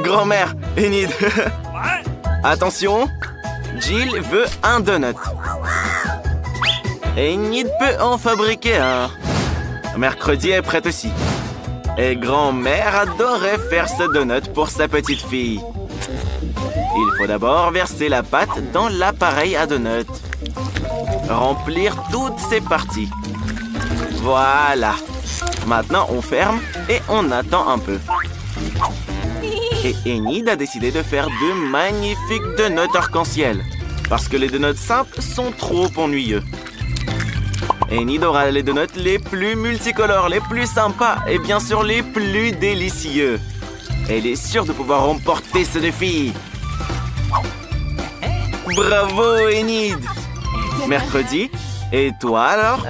Grand-mère, Enid. Attention, Jill veut un donut. Enid peut en fabriquer un. Mercredi est prête aussi. Et grand-mère adorait faire ce donut pour sa petite fille. Il faut d'abord verser la pâte dans l'appareil à donut. Remplir toutes ses parties. Voilà. Maintenant, on ferme et on attend un peu. Et Enid a décidé de faire de magnifiques donuts arc-en-ciel. Parce que les donuts simples sont trop ennuyeux. Enid aura les donuts les plus multicolores, les plus sympas et bien sûr les plus délicieux. Elle est sûre de pouvoir remporter ce défi. Bravo, Enid! Mercredi, et toi alors?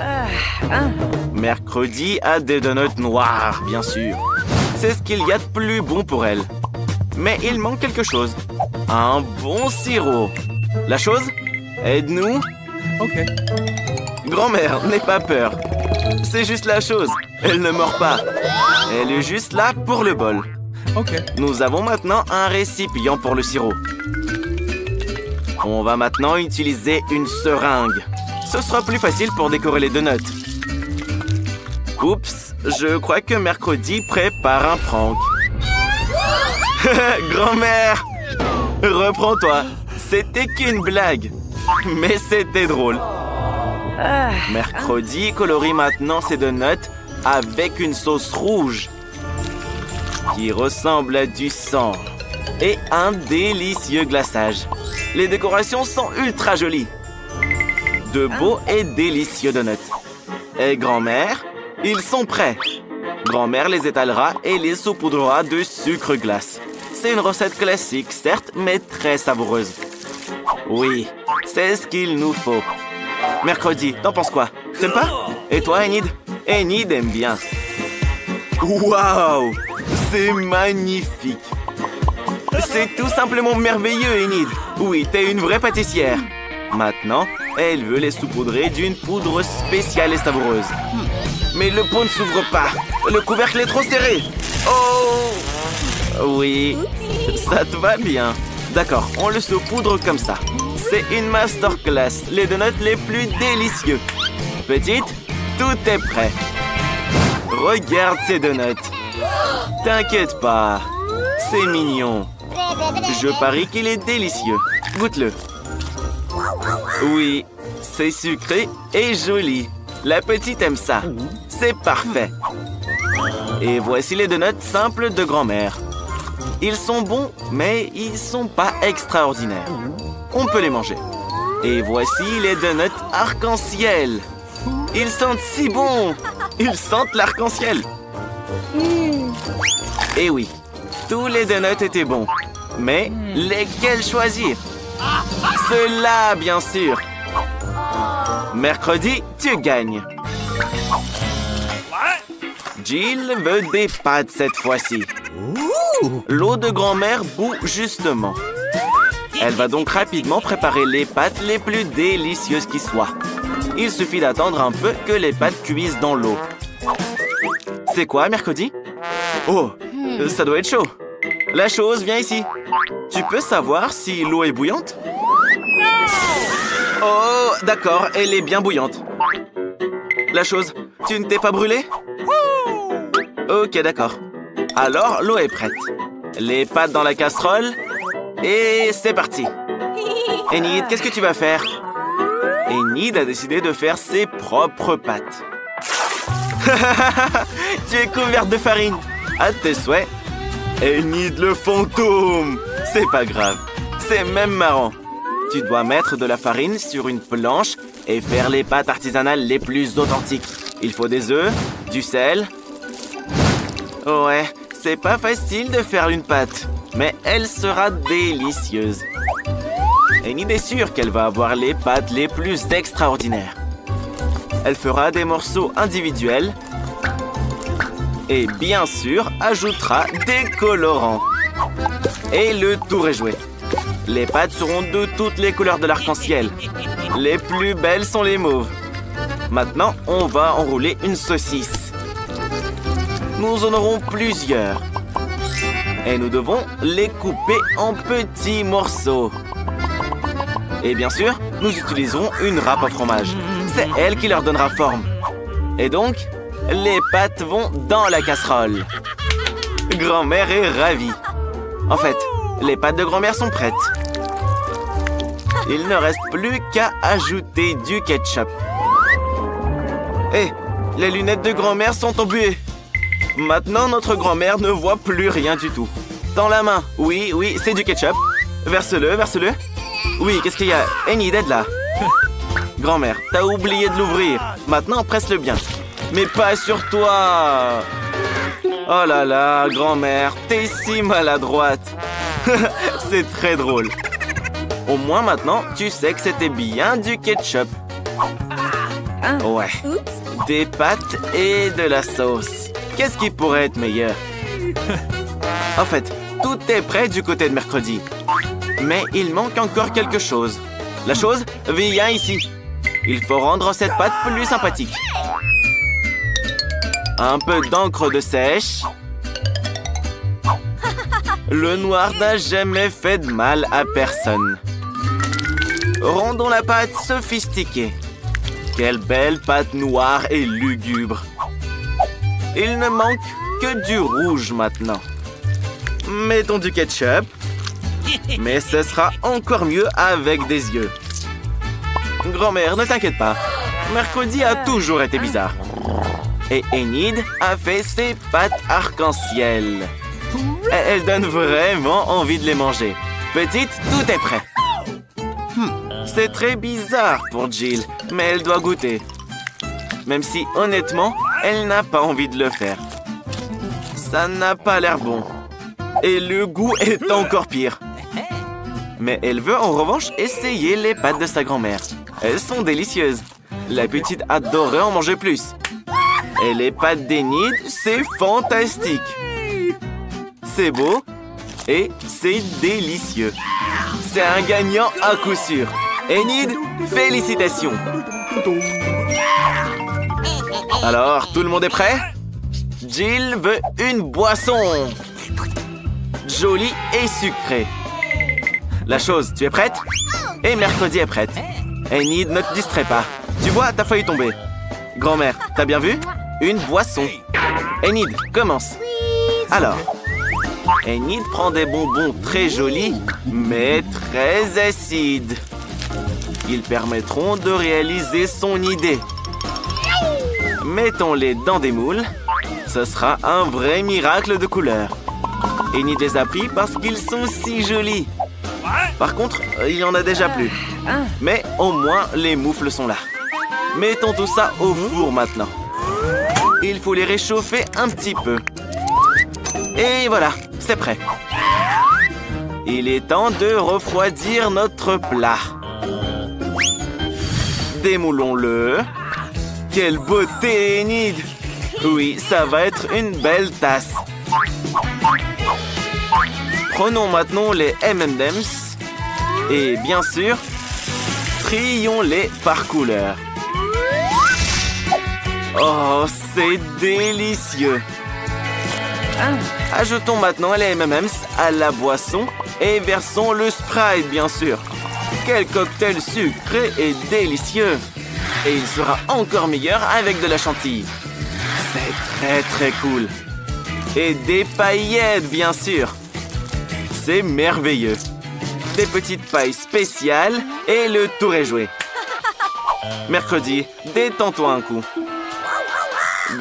Mercredi a des donuts noirs, bien sûr. C'est ce qu'il y a de plus bon pour elle. Mais il manque quelque chose. Un bon sirop. La chose? Aide-nous. Ok. Grand-mère, n'aie pas peur. C'est juste la chose. Elle ne mord pas. Elle est juste là pour le bol. Ok. Nous avons maintenant un récipient pour le sirop. On va maintenant utiliser une seringue. Ce sera plus facile pour décorer les donuts. Oups, je crois que Mercredi prépare un prank. Grand-mère, reprends-toi. C'était qu'une blague. Mais c'était drôle. Mercredi colorie maintenant ses donuts avec une sauce rouge qui ressemble à du sang et un délicieux glaçage. Les décorations sont ultra jolies. De beaux et délicieux donuts. Et grand-mère, ils sont prêts. Grand-mère les étalera et les saupoudrera de sucre glace. C'est une recette classique, certes, mais très savoureuse. Oui, c'est ce qu'il nous faut. Mercredi, t'en penses quoi? T'aimes pas? Et toi, Enid? Enid aime bien. Waouh! C'est magnifique! C'est tout simplement merveilleux, Enid! Oui, t'es une vraie pâtissière. Maintenant, elle veut les saupoudrer d'une poudre spéciale et savoureuse. Mais le pot ne s'ouvre pas. Le couvercle est trop serré. Oh! Oui, ça te va bien. D'accord, on le saupoudre comme ça. C'est une masterclass, les donuts les plus délicieux. Petite, tout est prêt. Regarde ces donuts. T'inquiète pas, c'est mignon. Je parie qu'il est délicieux. Goûte-le. Oui, c'est sucré et joli. La petite aime ça. C'est parfait. Et voici les donuts simples de grand-mère. Ils sont bons, mais ils sont pas extraordinaires. On peut les manger. Et voici les donuts arc-en-ciel. Ils sentent si bon. Ils sentent l'arc-en-ciel. Et oui, tous les donuts étaient bons. Mais lesquels choisir? Ceux-là, bien sûr. Mercredi, tu gagnes. Jill veut des pâtes cette fois-ci. L'eau de grand-mère bout justement. Elle va donc rapidement préparer les pâtes les plus délicieuses qui soient. Il suffit d'attendre un peu que les pâtes cuisent dans l'eau. C'est quoi, Mercredi? Oh, ça doit être chaud. La chose, viens ici. Tu peux savoir si l'eau est bouillante? Oh, d'accord, elle est bien bouillante. La chose, tu ne t'es pas brûlée? Ok, d'accord. Alors, l'eau est prête. Les pâtes dans la casserole. Et c'est parti. Enid, qu'est-ce que tu vas faire? Enid a décidé de faire ses propres pâtes. Tu es couverte de farine. À tes souhaits. Enid le fantôme. C'est pas grave. C'est même marrant. Tu dois mettre de la farine sur une planche et faire les pâtes artisanales les plus authentiques. Il faut des œufs, du sel. Ouais, c'est pas facile de faire une pâte, mais elle sera délicieuse. Enid est sûre qu'elle va avoir les pâtes les plus extraordinaires. Elle fera des morceaux individuels et bien sûr ajoutera des colorants. Et le tour est joué. Les pâtes seront de toutes les couleurs de l'arc-en-ciel. Les plus belles sont les mauves. Maintenant, on va enrouler une saucisse. Nous en aurons plusieurs. Et nous devons les couper en petits morceaux. Et bien sûr, nous utiliserons une râpe à fromage. C'est elle qui leur donnera forme. Et donc, les pâtes vont dans la casserole. Grand-mère est ravie. En fait, les pâtes de grand-mère sont prêtes. Il ne reste plus qu'à ajouter du ketchup. Hé, les lunettes de grand-mère sont embuées. Maintenant, notre grand-mère ne voit plus rien du tout. Dans la main. Oui, oui, c'est du ketchup. Verse-le, verse-le. Oui, qu'est-ce qu'il y a? Enid, aide là. Grand-mère, t'as oublié de l'ouvrir. Maintenant, presse-le bien. Mais pas sur toi. Oh là là, grand-mère, t'es si maladroite. C'est très drôle. Au moins maintenant, tu sais que c'était bien du ketchup. Ouais. Des pâtes et de la sauce. Qu'est-ce qui pourrait être meilleur? En fait, tout est prêt du côté de mercredi. Mais il manque encore quelque chose. La chose? Viens ici. Il faut rendre cette pâte plus sympathique. Un peu d'encre de sèche. Le noir n'a jamais fait de mal à personne. Rendons la pâte sophistiquée. Quelle belle pâte noire et lugubre. Il ne manque que du rouge maintenant. Mettons du ketchup. Mais ce sera encore mieux avec des yeux. Grand-mère, ne t'inquiète pas. Mercredi a toujours été bizarre. Et Enid a fait ses pâtes arc-en-ciel. Elle donne vraiment envie de les manger. Petite, tout est prêt. C'est très bizarre pour Jill, mais elle doit goûter. Même si, honnêtement, elle n'a pas envie de le faire. Ça n'a pas l'air bon. Et le goût est encore pire. Mais elle veut en revanche essayer les pâtes de sa grand-mère. Elles sont délicieuses. La petite adorerait en manger plus. Et les pâtes d'Enid, c'est fantastique. C'est beau et c'est délicieux. C'est un gagnant à coup sûr. Enid, félicitations. Alors, tout le monde est prêt? Jill veut une boisson. Jolie et sucrée. La chose, tu es prête? Et mercredi est prête. Enid, ne te distrais pas. Tu vois, t'as failli tomber. Grand-mère, t'as bien vu? Une boisson. Enid, commence. Alors, Enid prend des bonbons très jolis, mais très acides. Ils permettront de réaliser son idée. Mettons-les dans des moules. Ce sera un vrai miracle de couleurs. Enid les a pris parce qu'ils sont si jolis. Par contre, il n'y en a déjà plus. Mais au moins, les moufles sont là. Mettons tout ça au four maintenant. Il faut les réchauffer un petit peu. Et voilà, c'est prêt. Il est temps de refroidir notre plat. Démoulons-le. Quelle beauté, Enid! Oui, ça va être une belle tasse. Prenons maintenant les M&M's. Et bien sûr, trions-les par couleur. Oh, c'est délicieux! Ajoutons maintenant les M&M's à la boisson et versons le Sprite, bien sûr. Quel cocktail sucré et délicieux! Et il sera encore meilleur avec de la chantilly. C'est très très cool. Et des paillettes, bien sûr. C'est merveilleux. Des petites pailles spéciales et le tour est joué. Mercredi, détends-toi un coup.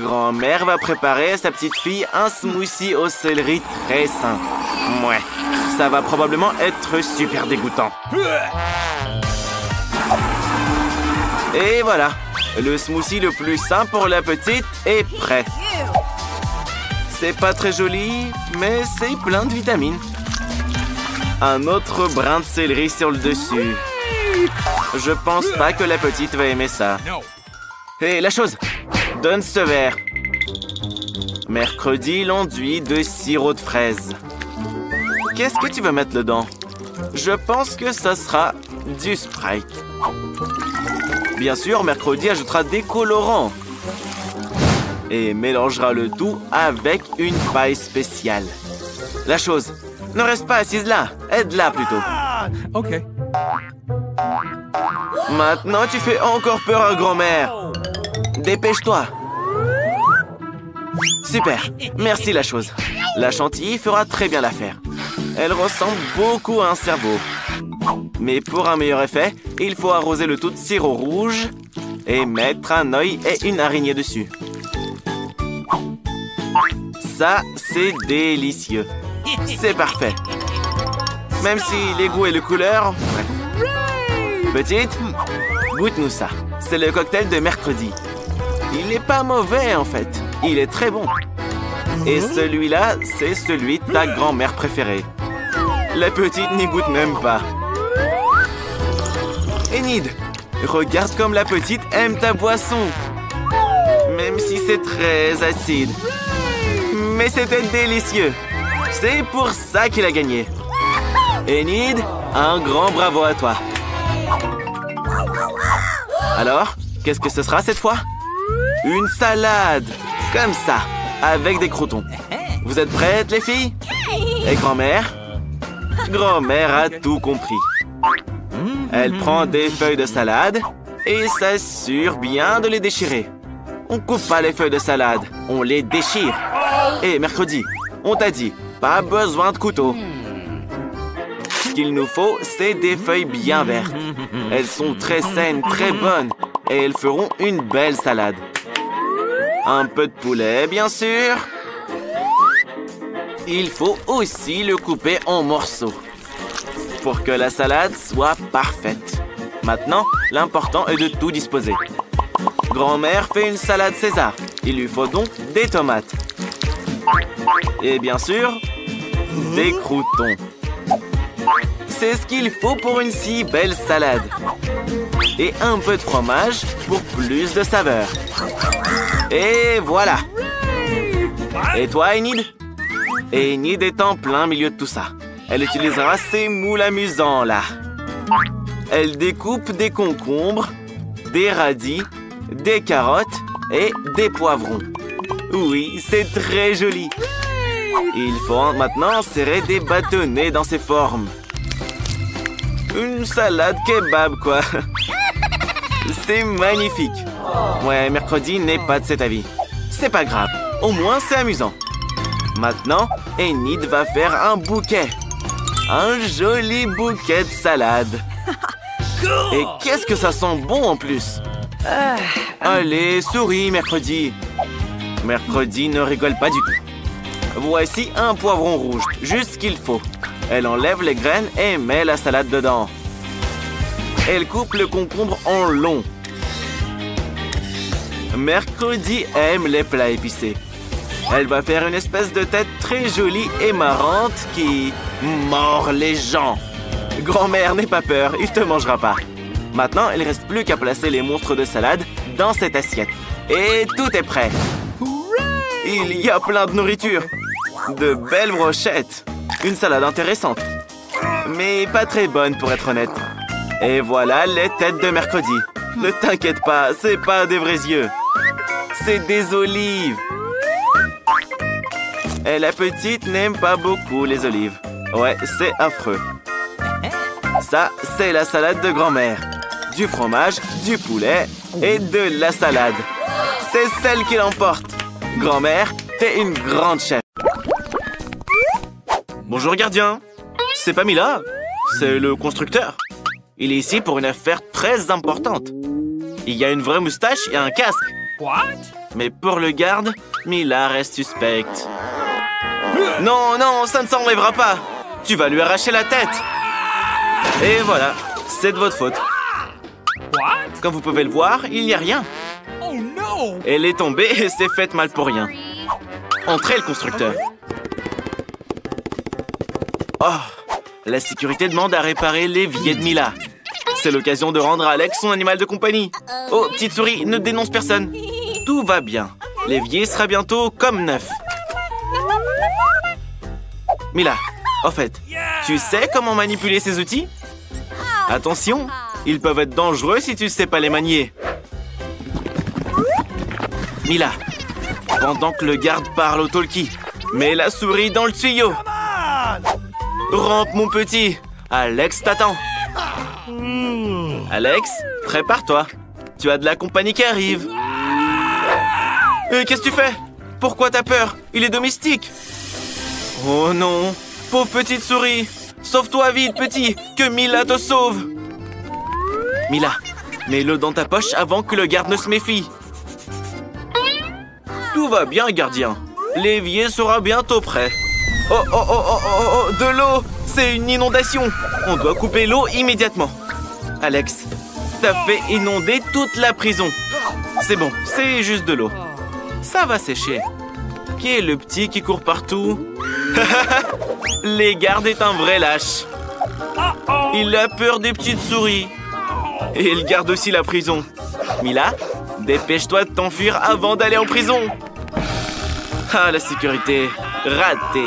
Grand-mère va préparer à sa petite fille un smoothie au céleri très sain. Ouais, ça va probablement être super dégoûtant. Et voilà, le smoothie le plus sain pour la petite est prêt. C'est pas très joli, mais c'est plein de vitamines. Un autre brin de céleri sur le dessus. Je pense pas que la petite va aimer ça. Et la chose, donne ce verre. Mercredi, l'enduit de sirop de fraise. Qu'est-ce que tu veux mettre dedans? Je pense que ça sera du Sprite. Bien sûr, mercredi ajoutera des colorants. Et mélangera le tout avec une paille spéciale. La chose, ne reste pas assise là. Aide-la plutôt. Ok. Maintenant, tu fais encore peur à grand-mère. Dépêche-toi. Super. Merci, la chose. La chantilly fera très bien l'affaire. Elle ressemble beaucoup à un cerveau. Mais pour un meilleur effet, il faut arroser le tout de sirop rouge et mettre un œil et une araignée dessus. Ça, c'est délicieux. C'est parfait. Même si les goûts et les couleurs... Bref. Petite, goûte-nous ça. C'est le cocktail de mercredi. Il n'est pas mauvais, en fait. Il est très bon. Et celui-là, c'est celui de ta grand-mère préférée. La petite n'y goûte même pas. Enid, regarde comme la petite aime ta boisson. Même si c'est très acide. Mais c'était délicieux. C'est pour ça qu'il a gagné. Enid, un grand bravo à toi. Alors, qu'est-ce que ce sera cette fois? Une salade, comme ça, avec des croûtons. Vous êtes prêtes, les filles? Et grand-mère? Grand-mère a tout compris. Elle prend des feuilles de salade et s'assure bien de les déchirer. On coupe pas les feuilles de salade, on les déchire. Et mercredi, on t'a dit, pas besoin de couteau. Ce qu'il nous faut, c'est des feuilles bien vertes. Elles sont très saines, très bonnes, et elles feront une belle salade. Un peu de poulet, bien sûr. Il faut aussi le couper en morceaux pour que la salade soit parfaite. Maintenant, l'important est de tout disposer. Grand-mère fait une salade César. Il lui faut donc des tomates. Et bien sûr, des croûtons. C'est ce qu'il faut pour une si belle salade. Et un peu de fromage pour plus de saveur. Et voilà. Et toi, Enid? Enid est en plein milieu de tout ça. Elle utilisera ces moules amusants, là. Elle découpe des concombres, des radis, des carottes et des poivrons. Oui, c'est très joli. Il faut maintenant serrer des bâtonnets dans ces formes. Une salade kebab, quoi. C'est magnifique. Ouais, mercredi n'est pas de cet avis. C'est pas grave, au moins c'est amusant. Maintenant, Enid va faire un bouquet. Un joli bouquet de salade. Et qu'est-ce que ça sent bon en plus. Allez, souris, mercredi. Mercredi ne rigole pas du tout. Voici un poivron rouge, juste ce qu'il faut. Elle enlève les graines et met la salade dedans. Elle coupe le concombre en long. Mercredi aime les plats épicés. Elle va faire une espèce de tête très jolie et marrante qui mord les gens. Grand-mère, n'aie pas peur, il te mangera pas. Maintenant, il ne reste plus qu'à placer les monstres de salade dans cette assiette. Et tout est prêt. Il y a plein de nourriture. De belles brochettes. Une salade intéressante. Mais pas très bonne pour être honnête. Et voilà les têtes de mercredi. Ne t'inquiète pas, c'est pas des vrais yeux. C'est des olives. Et la petite n'aime pas beaucoup les olives. Ouais, c'est affreux. Ça, c'est la salade de grand-mère. Du fromage, du poulet et de la salade. C'est celle qui l'emporte. Grand-mère, t'es une grande chef. Bonjour, gardien. C'est pas Mila, c'est le constructeur. Il est ici pour une affaire très importante. Il y a une vraie moustache et un casque. What? Mais pour le garde, Mila reste suspecte. Non, non, ça ne s'enlèvera pas. Tu vas lui arracher la tête. Et voilà, c'est de votre faute. What? Comme vous pouvez le voir, il n'y a rien. Oh no! Elle est tombée et s'est faite mal pour rien. Entrez, le constructeur. Oh, la sécurité demande à réparer l'évier de Mila. C'est l'occasion de rendre à Alex son animal de compagnie. Oh, petite souris, ne dénonce personne. Tout va bien. L'évier sera bientôt comme neuf. Mila, au fait, tu sais comment manipuler ces outils? Attention, ils peuvent être dangereux si tu ne sais pas les manier. Mila, pendant que le garde parle au talkie, mets la souris dans le tuyau. Rampe, mon petit. Alex t'attend. Alex, prépare-toi. Tu as de la compagnie qui arrive. Qu'est-ce que tu fais? Pourquoi t'as peur? Il est domestique. Oh non, pauvre petite souris. Sauve-toi vite, petit, que Mila te sauve. Mila, mets-le dans ta poche avant que le garde ne se méfie. Tout va bien, gardien. L'évier sera bientôt prêt. Oh, oh, oh, oh, oh, oh, de l'eau! C'est une inondation. On doit couper l'eau immédiatement. Alex, t'as fait inonder toute la prison. C'est bon, c'est juste de l'eau. Ça va sécher. Qui est le petit qui court partout? Les gardes est un vrai lâche. Il a peur des petites souris. Et il garde aussi la prison. Mila, dépêche-toi de t'enfuir avant d'aller en prison. Ah, la sécurité. Raté.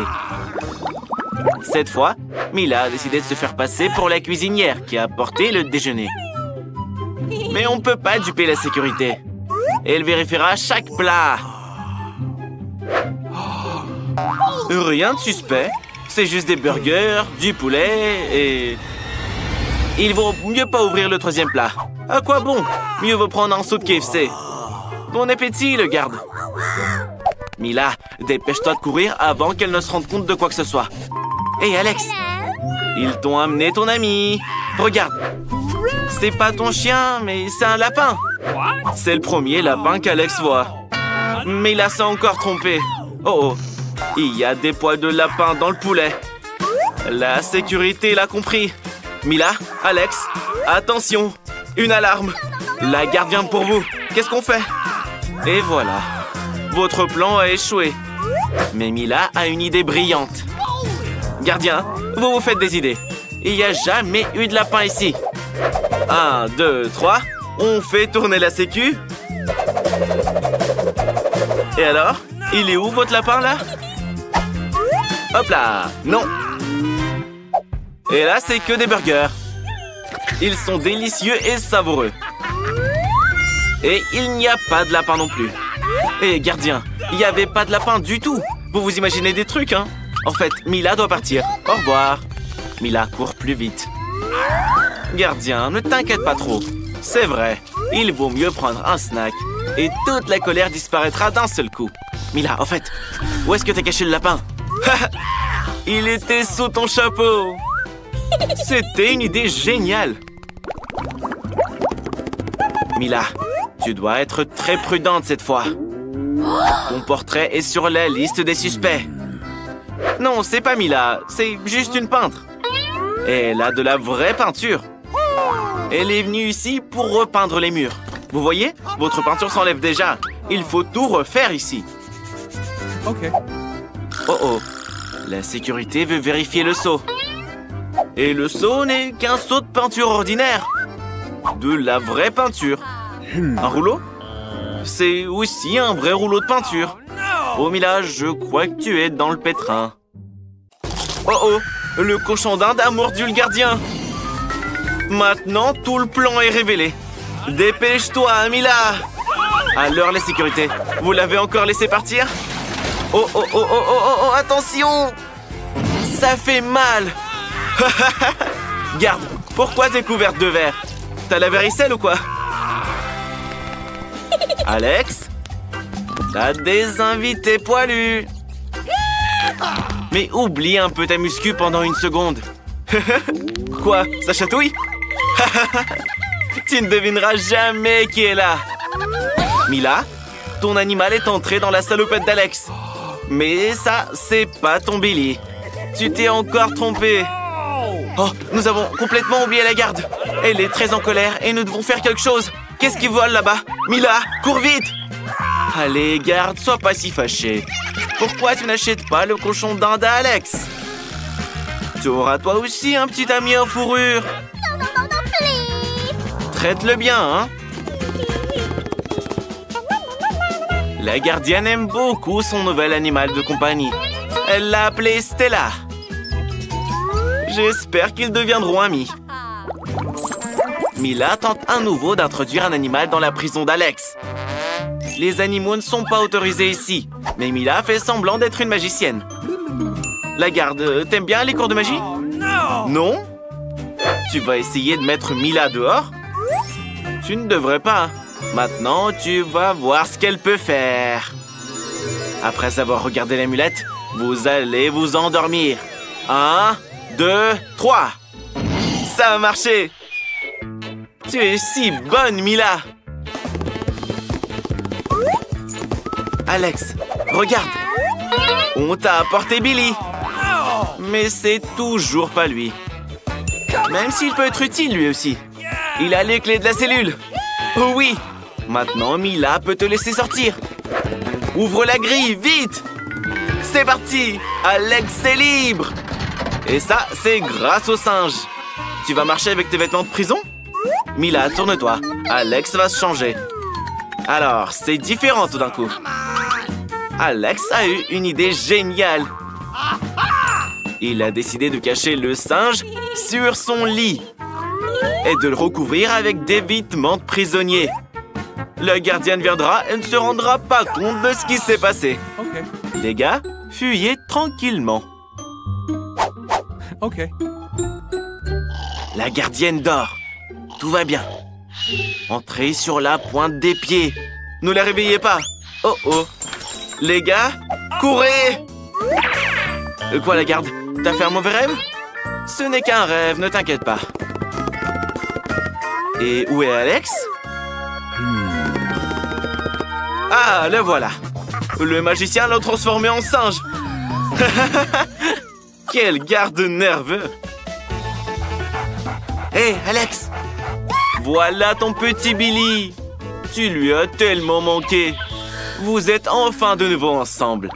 Cette fois, Mila a décidé de se faire passer pour la cuisinière qui a apporté le déjeuner. Mais on ne peut pas duper la sécurité. Elle vérifiera chaque plat. Rien de suspect. C'est juste des burgers, du poulet et... Il vaut mieux pas ouvrir le troisième plat. À quoi bon? Mieux vaut prendre un saut de KFC. Bon appétit, le garde. Mila, dépêche-toi de courir avant qu'elle ne se rende compte de quoi que ce soit. Hey, Alex! Ils t'ont amené ton ami. Regarde. C'est pas ton chien, mais c'est un lapin. C'est le premier lapin qu'Alex voit. Mais il s'est encore trompé. Oh oh. Il y a des poils de lapin dans le poulet. La sécurité l'a compris. Mila, Alex, attention. Une alarme. La garde vient pour vous. Qu'est-ce qu'on fait? Et voilà. Votre plan a échoué. Mais Mila a une idée brillante. Gardien, vous vous faites des idées. Il n'y a jamais eu de lapin ici. 1, 2, 3. On fait tourner la sécu. Et alors? Il est où votre lapin là? Hop là! Non! Et là, c'est que des burgers. Ils sont délicieux et savoureux. Et il n'y a pas de lapin non plus. Et gardien, il n'y avait pas de lapin du tout. Vous vous imaginez des trucs, hein? En fait, Mila doit partir. Au revoir. Mila court plus vite. Gardien, ne t'inquiète pas trop. C'est vrai, il vaut mieux prendre un snack. Et toute la colère disparaîtra d'un seul coup. Mila, en fait, où est-ce que t'as caché le lapin? Il était sous ton chapeau. C'était une idée géniale. Mila, tu dois être très prudente cette fois. Ton portrait est sur la liste des suspects. Non, c'est pas Mila, c'est juste une peintre. Elle a de la vraie peinture. Elle est venue ici pour repeindre les murs. Vous voyez? Votre peinture s'enlève déjà. Il faut tout refaire ici. Ok. Oh oh. La sécurité veut vérifier le seau. Et le seau n'est qu'un seau de peinture ordinaire. De la vraie peinture. Un rouleau? C'est aussi un vrai rouleau de peinture. Oh Mila, je crois que tu es dans le pétrin. Oh oh. Le cochon d'Inde a mordu le gardien. Maintenant, tout le plan est révélé. Dépêche-toi, Mila. Alors, la sécurité, vous l'avez encore laissé partir? Oh, oh, oh, oh, oh, oh, oh, attention! Ça fait mal. Garde, pourquoi t'es couverte de verre? T'as la varicelle ou quoi? Alex? T'as des invités poilus. Mais oublie un peu ta muscu pendant une seconde. Quoi? Ça chatouille? Tu ne devineras jamais qui est là. Mila, ton animal est entré dans la salopette d'Alex. Mais ça, c'est pas ton Billy. Tu t'es encore trompé. Oh, nous avons complètement oublié la garde. Elle est très en colère et nous devons faire quelque chose. Qu'est-ce qui vole là-bas? Mila, cours vite! Allez, garde, sois pas si fâché. Pourquoi tu n'achètes pas le cochon d'Inde à Alex? Tu auras toi aussi un petit ami en fourrure. Non, please. Traite-le bien, hein? La gardienne aime beaucoup son nouvel animal de compagnie. Elle l'a appelé Stella. J'espère qu'ils deviendront amis. Mila tente à nouveau d'introduire un animal dans la prison d'Alex. Les animaux ne sont pas autorisés ici, mais Mila fait semblant d'être une magicienne. La garde, t'aimes bien les cours de magie? Non? Tu vas essayer de mettre Mila dehors? Tu ne devrais pas. Maintenant, tu vas voir ce qu'elle peut faire. Après avoir regardé l'amulette, vous allez vous endormir. 1, 2, 3. Ça a marché. Tu es si bonne, Mila. Alex, regarde. On t'a apporté Billy. Mais c'est toujours pas lui. Même s'il peut être utile lui aussi. Il a les clés de la cellule. Oh oui. Maintenant, Mila peut te laisser sortir. Ouvre la grille, vite. C'est parti. Alex est libre. Et ça, c'est grâce au singe. Tu vas marcher avec tes vêtements de prison? Mila, tourne-toi. Alex va se changer. Alors, c'est différent tout d'un coup. Alex a eu une idée géniale. Il a décidé de cacher le singe sur son lit et de le recouvrir avec des vêtements de prisonnier. Le gardien viendra et ne se rendra pas compte de ce qui s'est passé. Okay. Les gars, fuyez tranquillement. Okay. La gardienne dort. Tout va bien. Entrez sur la pointe des pieds. Ne la réveillez pas. Oh oh. Les gars, courez! Quoi, la garde? T'as fait un mauvais rêve? Ce n'est qu'un rêve, ne t'inquiète pas. Et où est Alex? Ah, le voilà. Le magicien l'a transformé en singe. Quel garde nerveux. Hé, Alex! Voilà ton petit Billy. Tu lui as tellement manqué. Vous êtes enfin de nouveau ensemble.